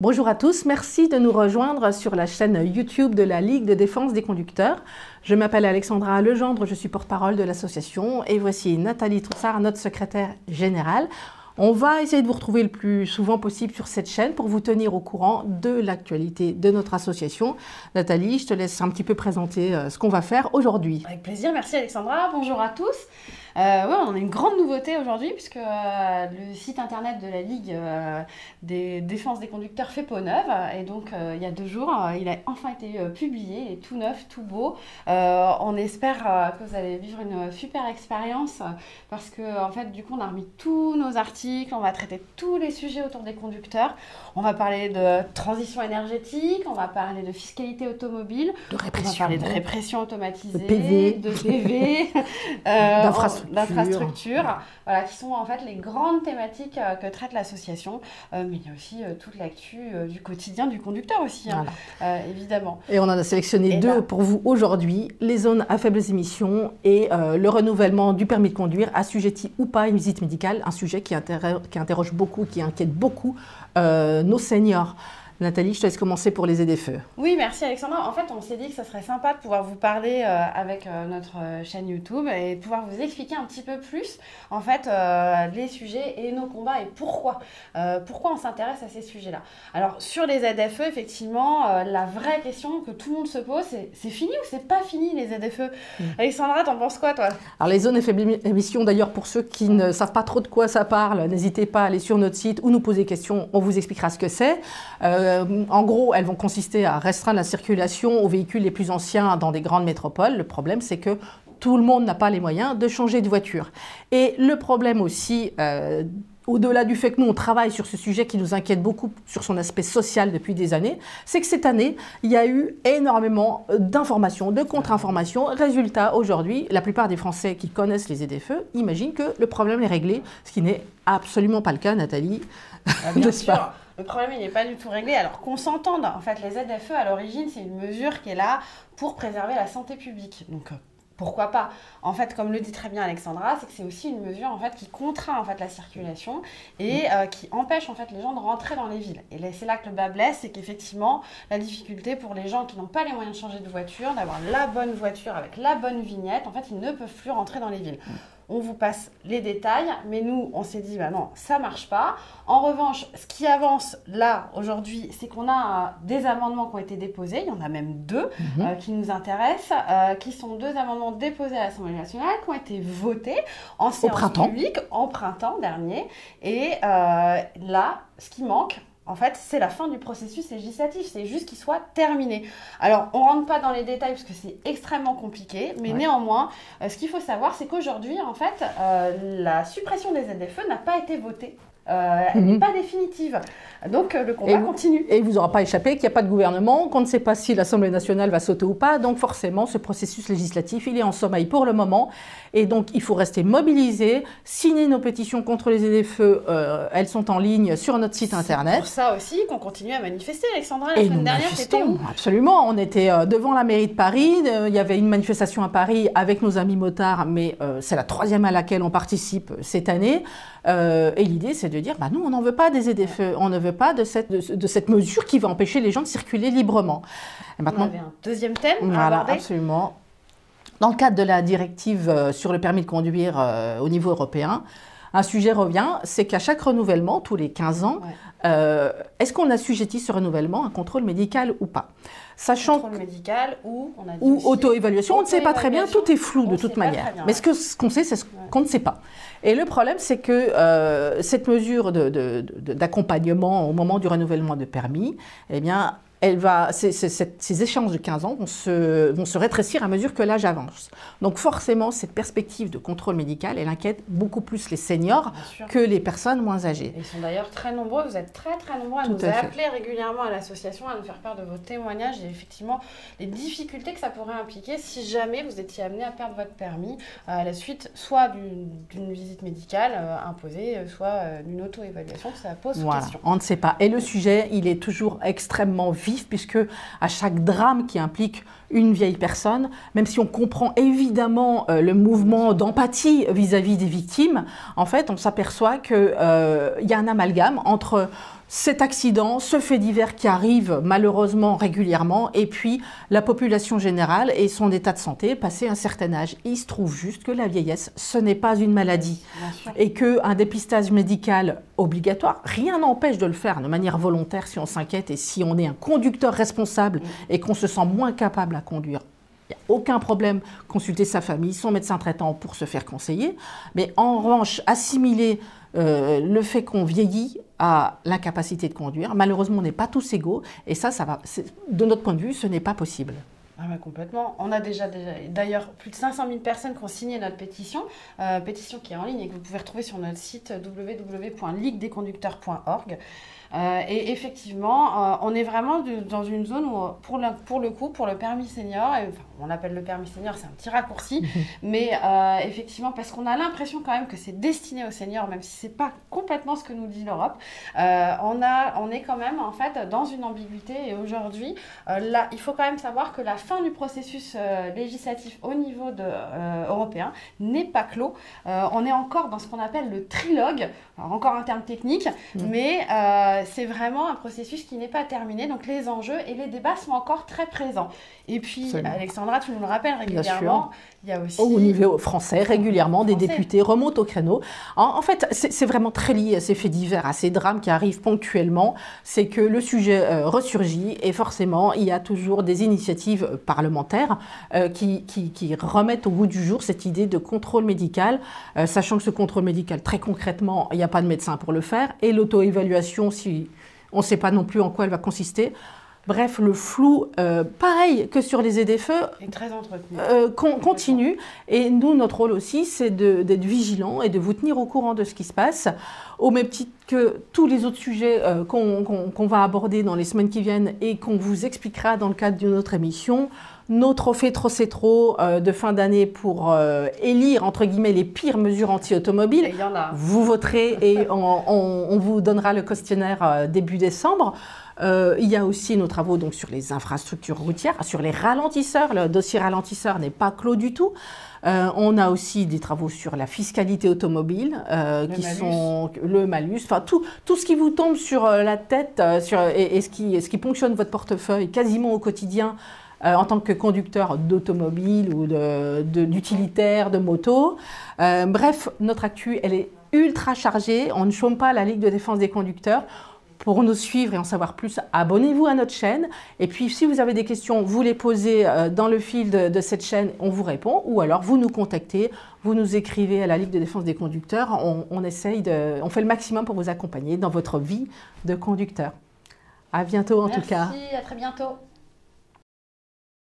Bonjour à tous, merci de nous rejoindre sur la chaîne YouTube de la Ligue de défense des conducteurs. Je m'appelle Alexandra Legendre, je suis porte-parole de l'association et voici Nathalie Troussard, notre secrétaire générale. On va essayer de vous retrouver le plus souvent possible sur cette chaîne pour vous tenir au courant de l'actualité de notre association. Nathalie, je te laisse un petit peu présenter ce qu'on va faire aujourd'hui. Avec plaisir, merci Alexandra, bonjour à tous. On a une grande nouveauté aujourd'hui puisque le site internet de la Ligue des défenses des conducteurs fait peau neuve et donc il y a 2 jours il a enfin été publié, il est tout neuf, tout beau. On espère que vous allez vivre une super expérience parce que en fait du coup on a remis tous nos articles, on va traiter tous les sujets autour des conducteurs, on va parler de transition énergétique, on va parler de fiscalité automobile, on va parler de répression automatisée, de PV, d'infrastructures, voilà, qui sont en fait les grandes thématiques que traite l'association, mais il y a aussi toute l'actu du quotidien du conducteur aussi, hein, évidemment. Et on en a sélectionné 2 pour vous aujourd'hui, les zones à faibles émissions et le renouvellement du permis de conduire, assujetti ou pas à une visite médicale, un sujet qui interroge beaucoup, qui inquiète beaucoup nos seniors. Nathalie, je te laisse commencer pour les ZFE. Oui, merci Alexandra. En fait, on s'est dit que ça serait sympa de pouvoir vous parler avec notre chaîne YouTube et de pouvoir vous expliquer un petit peu plus, en fait, les sujets et nos combats et pourquoi. Pourquoi on s'intéresse à ces sujets-là. Alors, sur les ZFE, effectivement, la vraie question que tout le monde se pose, c'est fini ou c'est pas fini les ZFE? Alexandra, t'en penses quoi, toi? Alors, les zones à faible émission, d'ailleurs, pour ceux qui ne savent pas trop de quoi ça parle, n'hésitez pas à aller sur notre site ou nous poser des questions, on vous expliquera ce que c'est. En gros, elles vont consister à restreindre la circulation aux véhicules les plus anciens dans des grandes métropoles. Le problème, c'est que tout le monde n'a pas les moyens de changer de voiture. Et le problème aussi, au-delà du fait que nous, on travaille sur ce sujet qui nous inquiète beaucoup sur son aspect social depuis des années, c'est que cette année, il y a eu énormément d'informations, de contre-informations. Résultat, aujourd'hui, la plupart des Français qui connaissent les ZFE imaginent que le problème est réglé, ce qui n'est absolument pas le cas, Nathalie. Bien sûr. Le problème, il n'est pas du tout réglé. Alors qu'on s'entende, en fait, les ZFE, à l'origine, c'est une mesure qui est là pour préserver la santé publique. Donc, pourquoi pas? En fait, comme le dit très bien Alexandra, c'est que c'est aussi une mesure en fait, qui contraint en fait, la circulation et qui empêche en fait, les gens de rentrer dans les villes. Et c'est là que le bas blesse, c'est qu'effectivement, la difficulté pour les gens qui n'ont pas les moyens de changer de voiture, d'avoir la bonne voiture avec la bonne vignette, en fait, ils ne peuvent plus rentrer dans les villes. On vous passe les détails, mais nous, on s'est dit, bah non, ça marche pas. En revanche, ce qui avance là, aujourd'hui, c'est qu'on a des amendements qui ont été déposés, il y en a même 2 qui nous intéressent, qui sont 2 amendements déposés à l'Assemblée nationale, qui ont été votés en séance publique, en printemps dernier. Et là, ce qui manque, en fait, c'est la fin du processus législatif, c'est juste qu'il soit terminé. Alors, on ne rentre pas dans les détails parce que c'est extrêmement compliqué, mais néanmoins, ce qu'il faut savoir, c'est qu'aujourd'hui, en fait, la suppression des ZFE n'a pas été votée. Elle n'est pas définitive. Donc, le combat continue. Et il ne vous aura pas échappé qu'il n'y a pas de gouvernement, qu'on ne sait pas si l'Assemblée nationale va sauter ou pas. Donc, forcément, ce processus législatif, il est en sommeil pour le moment. Et donc, il faut rester mobilisé, signer nos pétitions contre les ZFE. Elles sont en ligne sur notre site internet. C'est pour ça aussi qu'on continue à manifester. Alexandra, la semaine dernière, c'était où? Absolument. On était devant la mairie de Paris. Il y avait une manifestation à Paris avec nos amis motards, mais c'est la 3e à laquelle on participe cette année. Et l'idée, c'est de dire, bah, nous, on n'en veut pas des ZFE, on ne veut pas de cette mesure qui va empêcher les gens de circuler librement. Et maintenant, on avait un 2e thème à aborder. Absolument. Dans le cadre de la directive sur le permis de conduire au niveau européen, un sujet revient, c'est qu'à chaque renouvellement, tous les 15 ans, est-ce qu'on assujettit ce renouvellement à un contrôle médical ou pas? Sachant contrôle médical ou auto-évaluation, on ne sait pas très bien, tout est flou de toute manière. Mais ce qu'on sait, c'est ce qu'on ne sait pas. Et le problème, c'est que cette mesure d'accompagnement au moment du renouvellement de permis, eh bien, ces échéances de 15 ans vont se rétrécir à mesure que l'âge avance. Donc forcément, cette perspective de contrôle médical, elle inquiète beaucoup plus les seniors que les personnes moins âgées. Ils sont d'ailleurs très nombreux, vous êtes très nombreux à nous appeler régulièrement à l'association, à nous faire part de vos témoignages et effectivement les difficultés que ça pourrait impliquer si jamais vous étiez amené à perdre votre permis à la suite soit d'une visite médicale imposée, soit d'une auto-évaluation, que ça pose question. On ne sait pas. Et le sujet, il est toujours extrêmement vif puisque à chaque drame qui implique une vieille personne, même si on comprend évidemment le mouvement d'empathie vis-à-vis des victimes, en fait, on s'aperçoit qu'il y a un amalgame entre cet accident, ce fait divers qui arrive malheureusement régulièrement, et puis la population générale et son état de santé passé un certain âge. Il se trouve juste que la vieillesse, ce n'est pas une maladie et qu'un dépistage médical obligatoire, rien n'empêche de le faire de manière volontaire si on s'inquiète et si on est un conducteur responsable et qu'on se sent moins capable à conduire. Il n'y a aucun problème, consulter sa famille, son médecin traitant pour se faire conseiller. Mais en revanche, assimiler le fait qu'on vieillit à l'incapacité de conduire, malheureusement, on n'est pas tous égaux. Et ça va, de notre point de vue, ce n'est pas possible. Ah bah complètement. On a déjà d'ailleurs plus de 500 000 personnes qui ont signé notre pétition, pétition qui est en ligne et que vous pouvez retrouver sur notre site www.liguedesconducteurs.org. Et effectivement, on est vraiment dans une zone où, pour le coup, pour le permis senior, on l'appelle le permis senior, c'est un petit raccourci, mais effectivement, parce qu'on a l'impression quand même que c'est destiné aux seniors, même si c'est pas complètement ce que nous dit l'Europe, on est quand même en fait dans une ambiguïté. Et aujourd'hui, là, il faut quand même savoir que la fin du processus législatif au niveau européen n'est pas clos. On est encore dans ce qu'on appelle le trilogue, alors encore un terme technique, mais c'est vraiment un processus qui n'est pas terminé, donc les enjeux et les débats sont encore très présents. Et puis, absolument. Alexandra, tu nous le rappelles régulièrement, il y a aussi... Au niveau français, régulièrement, des députés remontent au créneau. En fait, c'est vraiment très lié à ces faits divers, à ces drames qui arrivent ponctuellement. C'est que le sujet ressurgit et forcément, il y a toujours des initiatives parlementaires qui remettent au goût du jour cette idée de contrôle médical, sachant que ce contrôle médical, très concrètement, il n'y a pas de médecin pour le faire, et l'auto-évaluation, si on ne sait pas non plus en quoi elle va consister. Bref, le flou, pareil que sur les ZFE, est très entretenu. Continue. Et nous, notre rôle aussi, c'est d'être vigilants et de vous tenir au courant de ce qui se passe, au même titre que tous les autres sujets qu'on va aborder dans les semaines qui viennent et qu'on vous expliquera dans le cadre d'une autre émission. Nos trophées trop c'est trop de fin d'année pour élire, entre guillemets, les pires mesures anti-automobiles. Et il y en a. Vous voterez et on vous donnera le questionnaire début décembre. Il y a aussi nos travaux donc, sur les infrastructures routières, sur les ralentisseurs. Le dossier ralentisseur n'est pas clos du tout. On a aussi des travaux sur la fiscalité automobile, qui sont le malus, enfin tout ce qui vous tombe sur la tête et ce qui ponctionne votre portefeuille quasiment au quotidien en tant que conducteur d'automobile ou d'utilitaire, de moto. Bref, notre actu, elle est ultra chargée. On ne chôme pas la Ligue de défense des conducteurs. Pour nous suivre et en savoir plus, abonnez-vous à notre chaîne. Et puis, si vous avez des questions, vous les posez dans le fil de cette chaîne, on vous répond. Ou alors, vous nous contactez, vous nous écrivez à la Ligue de défense des conducteurs. On fait le maximum pour vous accompagner dans votre vie de conducteur. À bientôt en tout cas. Merci, à très bientôt.